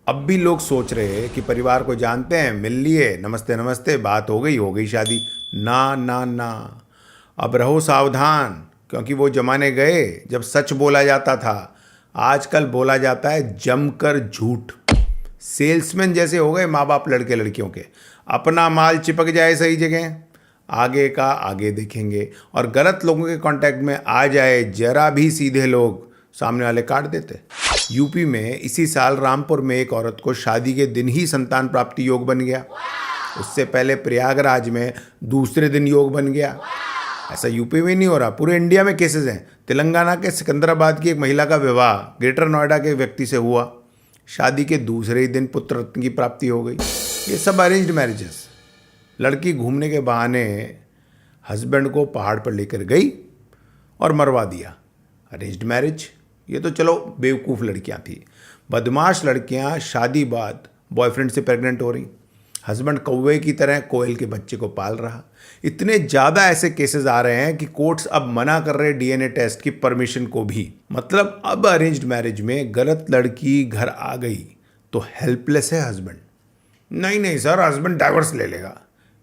अब भी लोग सोच रहे हैं कि परिवार को जानते हैं, मिल लिए, नमस्ते नमस्ते, बात हो गई शादी। ना ना ना, अब रहो सावधान, क्योंकि वो जमाने गए जब सच बोला जाता था। आजकल बोला जाता है जमकर झूठ। सेल्समैन जैसे हो गए माँ बाप लड़के लड़कियों के। अपना माल चिपक जाए सही जगह, आगे का आगे देखेंगे, और गलत लोगों के कांटेक्ट में आ जाए जरा भी सीधे लोग, सामने वाले काट देते। यूपी में इसी साल रामपुर में एक औरत को शादी के दिन ही संतान प्राप्ति योग बन गया। उससे पहले प्रयागराज में दूसरे दिन योग बन गया। ऐसा यूपी में नहीं हो रहा, पूरे इंडिया में केसेस हैं। तेलंगाना के सिकंदराबाद की एक महिला का विवाह ग्रेटर नोएडा के व्यक्ति से हुआ। शादी के दूसरे ही दिन पुत्र रत्न की प्राप्ति हो गई। ये सब अरेंज्ड मैरिजेस। लड़की घूमने के बहाने हस्बैंड को पहाड़ पर लेकर गई और मरवा दिया। Arranged marriage. ये तो चलो बेवकूफ़ लड़कियां थी। बदमाश लड़कियां शादी बाद बॉयफ्रेंड से प्रेग्नेंट हो रही। हस्बैंड कौवे की तरह कोयल के बच्चे को पाल रहा। इतने ज़्यादा ऐसे केसेस आ रहे हैं कि कोर्ट्स अब मना कर रहे डीएनए टेस्ट की परमिशन को भी। मतलब अब अरेंज्ड मैरिज में गलत लड़की घर आ गई तो हेल्पलेस है हस्बैंड। नहीं नहीं सर, हस्बैंड डाइवर्स ले लेगा।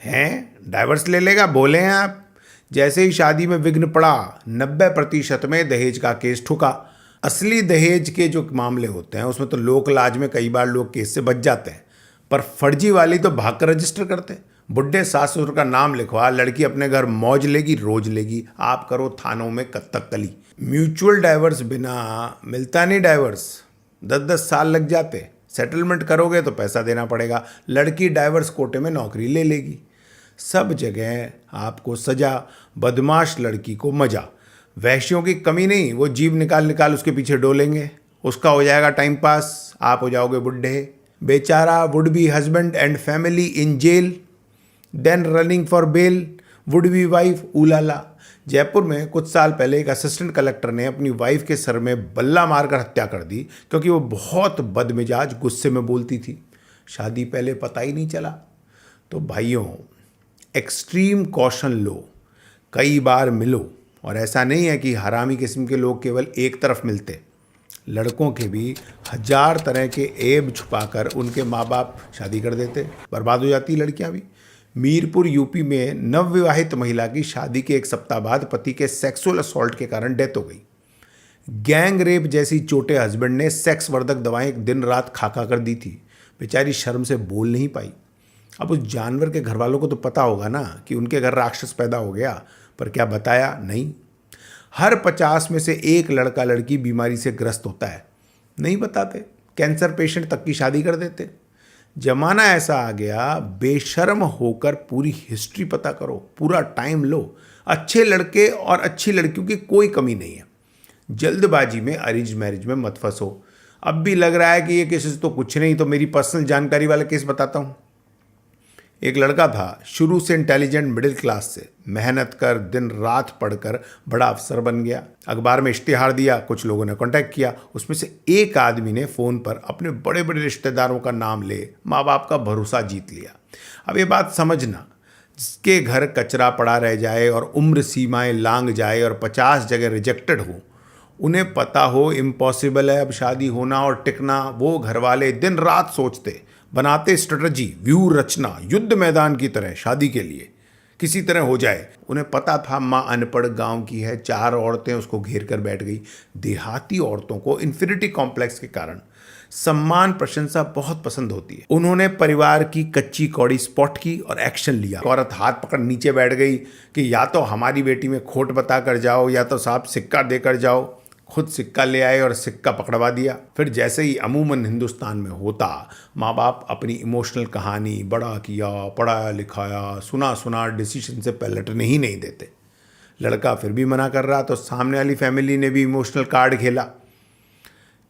हैं, डाइवर्स ले लेगा बोले हैं आप? जैसे ही शादी में विघ्न पड़ा, 90% में दहेज का केस ठुका। असली दहेज के जो मामले होते हैं उसमें तो लोक लाज में कई बार लोग केस से बच जाते हैं, पर फर्जी वाली तो भागकर रजिस्टर करते हैं। बुढ़े सास ससुर का नाम लिखवा, लड़की अपने घर मौज लेगी, रोज लेगी। आप करो थानों में कत्तकली। म्यूचुअल डाइवर्स बिना मिलता नहीं डाइवर्स। 10-10 साल लग जाते। सेटलमेंट करोगे तो पैसा देना पड़ेगा। लड़की डाइवर्स कोटे में नौकरी ले लेगी। सब जगह आपको सजा, बदमाश लड़की को मजा। वैश्यों की कमी नहीं, वो जीभ निकाल निकाल उसके पीछे डोलेंगे। उसका हो जाएगा टाइम पास, आप हो जाओगे बुढ़े। बेचारा would be husband and family in jail, then running for bail, would be wife उलाला। जयपुर में कुछ साल पहले एक असिस्टेंट कलेक्टर ने अपनी वाइफ के सर में बल्ला मारकर हत्या कर दी, क्योंकि वो बहुत बदमिजाज गुस्से में बोलती थी। शादी पहले पता ही नहीं चला। तो भाइयों, एक्सट्रीम कॉशन लो, कई बार मिलो। और ऐसा नहीं है कि हरामी किस्म के लोग केवल एक तरफ मिलते। लड़कों के भी 1000 तरह के ऐब छुपाकर उनके माँ बाप शादी कर देते, बर्बाद हो जाती लड़कियां भी। मीरपुर यूपी में नवविवाहित महिला की शादी के एक सप्ताह बाद पति के सेक्सुअल असॉल्ट के कारण डेथ हो गई। गैंग रेप जैसी चोटें हस्बैंड ने सेक्स वर्धक दवाएं दिन रात खा खा कर दी थी। बेचारी शर्म से बोल नहीं पाई। अब उस जानवर के घर वालों को तो पता होगा ना कि उनके घर राक्षस पैदा हो गया, पर क्या बताया नहीं। हर 50 में से एक लड़का लड़की बीमारी से ग्रस्त होता है, नहीं बताते। कैंसर पेशेंट तक की शादी कर देते। जमाना ऐसा आ गया, बेशर्म होकर पूरी हिस्ट्री पता करो, पूरा टाइम लो। अच्छे लड़के और अच्छी लड़कियों की कोई कमी नहीं है। जल्दबाजी में अरेंज मैरिज में मत फंसो। अब भी लग रहा है कि ये केसेस तो कुछ नहीं, तो मेरी पर्सनल जानकारी वाला केस बताता हूँ। एक लड़का था, शुरू से इंटेलिजेंट, मिडिल क्लास से, मेहनत कर दिन रात पढ़कर बड़ा अफसर बन गया। अखबार में इश्तिहार दिया, कुछ लोगों ने कांटेक्ट किया। उसमें से एक आदमी ने फ़ोन पर अपने बड़े बड़े रिश्तेदारों का नाम ले माँ बाप का भरोसा जीत लिया। अब ये बात समझना, जिसके घर कचरा पड़ा रह जाए और उम्र सीमाएं लांग जाए और 50 जगह रिजेक्टेड हो, उन्हें पता हो इम्पॉसिबल है अब शादी होना और टिकना, वो घर वाले दिन रात सोचते, बनाते स्ट्रेटजी, व्यू रचना, युद्ध मैदान की तरह शादी के लिए किसी तरह हो जाए। उन्हें पता था माँ अनपढ़ गांव की है, 4 औरतें उसको घेर कर बैठ गई। देहाती औरतों को इन्फिनिटी कॉम्प्लेक्स के कारण सम्मान प्रशंसा बहुत पसंद होती है। उन्होंने परिवार की कच्ची कौड़ी स्पॉट की और एक्शन लिया। औरत हाथ पकड़ नीचे बैठ गई कि या तो हमारी बेटी में खोट बता कर जाओ या तो साहब सिक्का देकर जाओ। खुद सिक्का ले आए और सिक्का पकड़वा दिया। फिर जैसे ही अमूमन हिंदुस्तान में होता, माँ बाप अपनी इमोशनल कहानी बड़ा किया, पढ़ाया लिखाया, सुना सुना डिसीजन से पलटने ही नहीं देते। लड़का फिर भी मना कर रहा तो सामने वाली फैमिली ने भी इमोशनल कार्ड खेला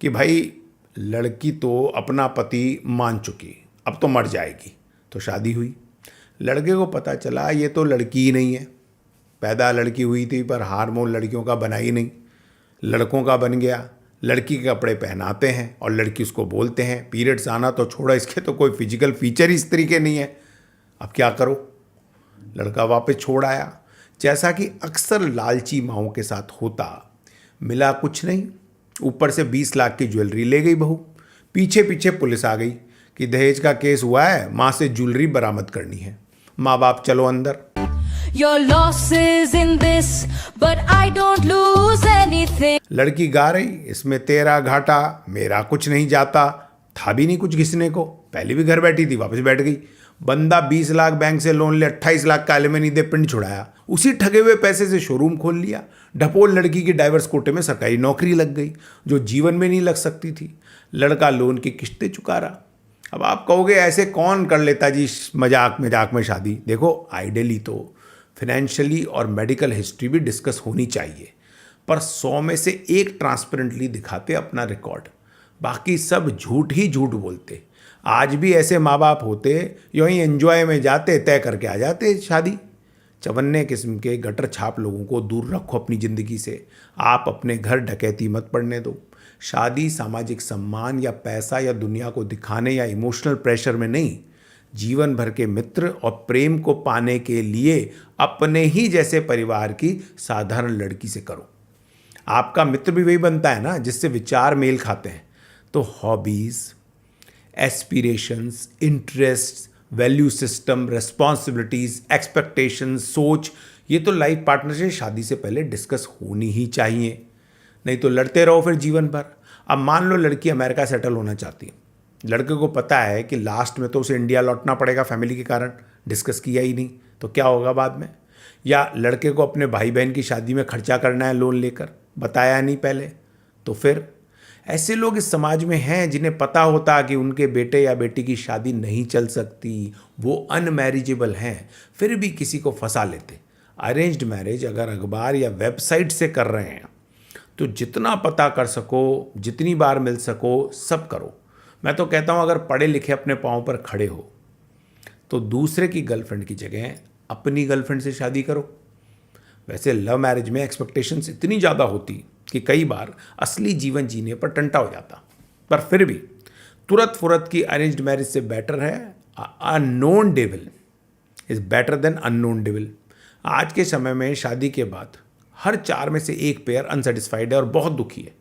कि भाई लड़की तो अपना पति मान चुकी, अब तो मर जाएगी। तो शादी हुई। लड़के को पता चला ये तो लड़की ही नहीं है। पैदा लड़की हुई थी पर हार्मोन लड़कियों का बना ही नहीं, लड़कों का बन गया। लड़की के कपड़े पहनाते हैं और लड़की उसको बोलते हैं। पीरियड्स आना तो छोड़ा, इसके तो कोई फिजिकल फीचर ही इस तरीके नहीं है। अब क्या करो। लड़का वापस छोड़ आया। जैसा कि अक्सर लालची माओं के साथ होता, मिला कुछ नहीं, ऊपर से 20 लाख की ज्वेलरी ले गई बहू। पीछे पीछे पुलिस आ गई कि दहेज का केस हुआ है, माँ से ज्वेलरी बरामद करनी है। माँ बाप चलो अंदर। Your loss is in this, but I don't lose anything. लड़की गा रही, इसमें तेरा घाटा मेरा कुछ नहीं जाता, था भी नहीं कुछ घिसने को, पहले भी घर बैठी थी, वापस बैठ गई। बंदा 20 लाख बैंक से लोन ले 28 लाख का एलिमनी दे पिंड छुड़ाया, उसी ठगे हुए पैसे से शोरूम खोल लिया। ढपोल लड़की की डाइवर्स कोटे में सरकारी नौकरी लग गई जो जीवन में नहीं लग सकती थी। लड़का लोन की किस्तें चुका रहा। अब आप कहोगे ऐसे कौन कर लेता जी मजाक मजाक में शादी। देखो आइडियली तो फाइनेंशियली और मेडिकल हिस्ट्री भी डिस्कस होनी चाहिए, पर 100 में से एक ट्रांसपेरेंटली दिखाते अपना रिकॉर्ड, बाकी सब झूठ ही झूठ बोलते। आज भी ऐसे माँ बाप होते, यूँ ही एंजॉय में जाते, तय करके आ जाते शादी। चवन्ने किस्म के गटर छाप लोगों को दूर रखो अपनी ज़िंदगी से। आप अपने घर डकैती मत पड़ने दो। शादी सामाजिक सम्मान या पैसा या दुनिया को दिखाने या इमोशनल प्रेशर में नहीं, जीवन भर के मित्र और प्रेम को पाने के लिए अपने ही जैसे परिवार की साधारण लड़की से करो। आपका मित्र भी वही बनता है ना जिससे विचार मेल खाते हैं। तो hobbies, aspirations, interest, value system, responsibilities, expectations, सोच, ये तो लाइफ पार्टनर से शादी से पहले डिस्कस होनी ही चाहिए, नहीं तो लड़ते रहो फिर जीवन भर। अब मान लो लड़की अमेरिका सेटल होना चाहती है, लड़के को पता है कि लास्ट में तो उसे इंडिया लौटना पड़ेगा फैमिली के कारण, डिस्कस किया ही नहीं तो क्या होगा बाद में। या लड़के को अपने भाई बहन की शादी में खर्चा करना है लोन लेकर, बताया नहीं पहले, तो फिर ऐसे लोग इस समाज में हैं जिन्हें पता होता कि उनके बेटे या बेटी की शादी नहीं चल सकती, वो अनमैरिजेबल हैं, फिर भी किसी को फंसा लेते। अरेंज्ड मैरिज अगर अखबार या वेबसाइट से कर रहे हैं तो जितना पता कर सको, जितनी बार मिल सको, सब करो। मैं तो कहता हूँ अगर पढ़े लिखे अपने पाँव पर खड़े हो तो दूसरे की गर्लफ्रेंड की जगह अपनी गर्लफ्रेंड से शादी करो। वैसे लव मैरिज में एक्सपेक्टेशंस इतनी ज़्यादा होती कि कई बार असली जीवन जीने पर टंटा हो जाता, पर फिर भी तुरंत फुरत की अरेंज्ड मैरिज से बेटर है unknown devil is better than unknown devil. आज के समय में शादी के बाद हर 4 में से एक पेयर अनसेटिस्फाइड है और बहुत दुखी है।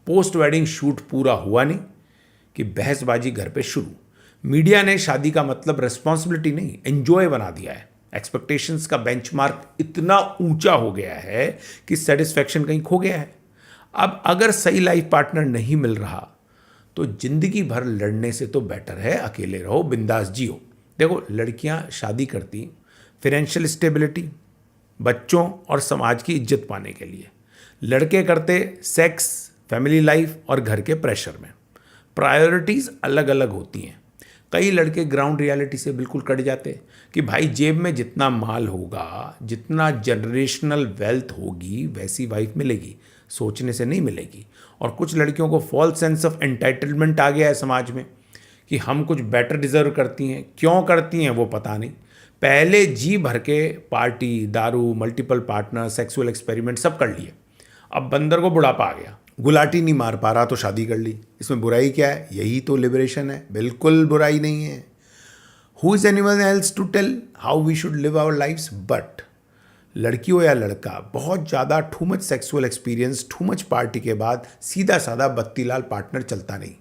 पोस्ट वेडिंग शूट पूरा हुआ नहीं कि बहसबाजी घर पे शुरू। मीडिया ने शादी का मतलब रिस्पॉन्सिबिलिटी नहीं, एंजॉय बना दिया है। एक्सपेक्टेशंस का बेंचमार्क इतना ऊंचा हो गया है कि सेटिस्फैक्शन कहीं खो गया है। अब अगर सही लाइफ पार्टनर नहीं मिल रहा तो जिंदगी भर लड़ने से तो बेटर है अकेले रहो, बिंदास जियो। देखो लड़कियां शादी करती फाइनेंशियल स्टेबिलिटी, बच्चों और समाज की इज्जत पाने के लिए, लड़के करते सेक्स, फैमिली लाइफ और घर के प्रेशर में। प्रायोरिटीज़ अलग अलग होती हैं। कई लड़के ग्राउंड रियलिटी से बिल्कुल कट जाते कि भाई जेब में जितना माल होगा, जितना जनरेशनल वेल्थ होगी, वैसी वाइफ मिलेगी, सोचने से नहीं मिलेगी। और कुछ लड़कियों को फॉल्स सेंस ऑफ एंटाइटलमेंट आ गया है समाज में कि हम कुछ बेटर डिजर्व करती हैं। क्यों करती हैं वो पता नहीं। पहले जी भर के पार्टी, दारू, मल्टीपल पार्टनर, सेक्सुअल एक्सपेरिमेंट सब कर लिए। अब बंदर को बुढ़ापा आ गया, गुलाटी नहीं मार पा रहा तो शादी कर ली। इसमें बुराई क्या है? यही तो लिबरेशन है। बिल्कुल बुराई नहीं है। Who is anyone else to tell how we should live our lifes. But लड़की हो या लड़का, बहुत ज़्यादा too much sexual experience, too much party के बाद सीधा साधा बत्तीलाल पार्टनर चलता नहीं।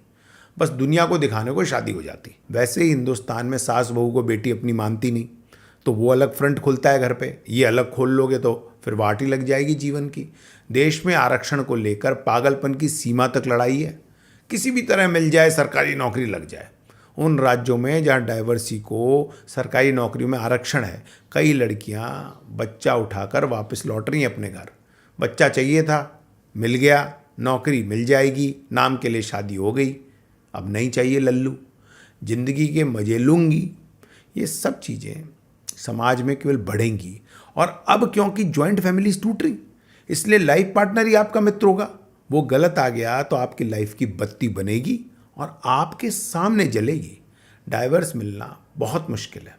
बस दुनिया को दिखाने को शादी हो जाती। वैसे ही हिंदुस्तान में सास बहू को बेटी अपनी मानती नहीं, तो वो अलग फ्रंट खुलता है घर पे। ये अलग खोल लोगे तो फिर वाटी लग जाएगी जीवन की। देश में आरक्षण को लेकर पागलपन की सीमा तक लड़ाई है। किसी भी तरह मिल जाए, सरकारी नौकरी लग जाए। उन राज्यों में जहाँ डाइवर्सी को सरकारी नौकरी में आरक्षण है, कई लड़कियाँ बच्चा उठाकर वापस लौट रही हैं अपने घर। बच्चा चाहिए था, मिल गया, नौकरी मिल जाएगी, नाम के लिए शादी हो गई, अब नहीं चाहिए लल्लू, जिंदगी के मजे लूँगी। ये सब चीज़ें समाज में केवल बढ़ेंगी। और अब क्योंकि जॉइंट फैमिलीज टूट रही, इसलिए लाइफ पार्टनर ही आपका मित्र होगा। वो गलत आ गया तो आपकी लाइफ की बत्ती बनेगी और आपके सामने जलेगी। डाइवर्स मिलना बहुत मुश्किल है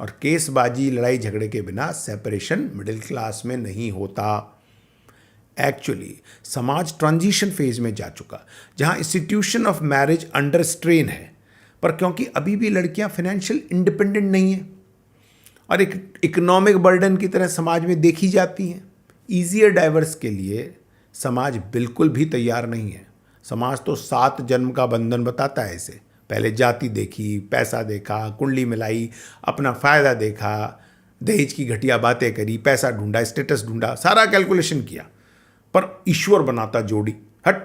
और केसबाजी, लड़ाई झगड़े के बिना सेपरेशन मिडिल क्लास में नहीं होता। एक्चुअली समाज ट्रांजिशन फेज में जा चुका, जहां institution of marriage under strain है, पर क्योंकि अभी भी लड़कियां फाइनेंशियल इंडिपेंडेंट नहीं हैं और एक इकोनॉमिक बर्डन की तरह समाज में देखी जाती हैं, ईजियर डाइवर्स के लिए समाज बिल्कुल भी तैयार नहीं है। समाज तो 7 जन्म का बंधन बताता है इसे। पहले जाति देखी, पैसा देखा, कुंडली मिलाई, अपना फायदा देखा, दहेज की घटिया बातें करी, पैसा ढूंढा, स्टेटस ढूंढा, सारा कैलकुलेशन किया, पर ईश्वर बनाता जोड़ी। हट,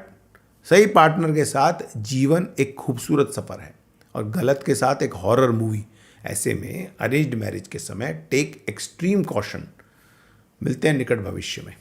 सही पार्टनर के साथ जीवन एक खूबसूरत सफर है और गलत के साथ एक हॉरर मूवी। ऐसे में अरेंज्ड मैरिज के समय टेक एक्सट्रीम कॉशन। मिलते हैं निकट भविष्य में।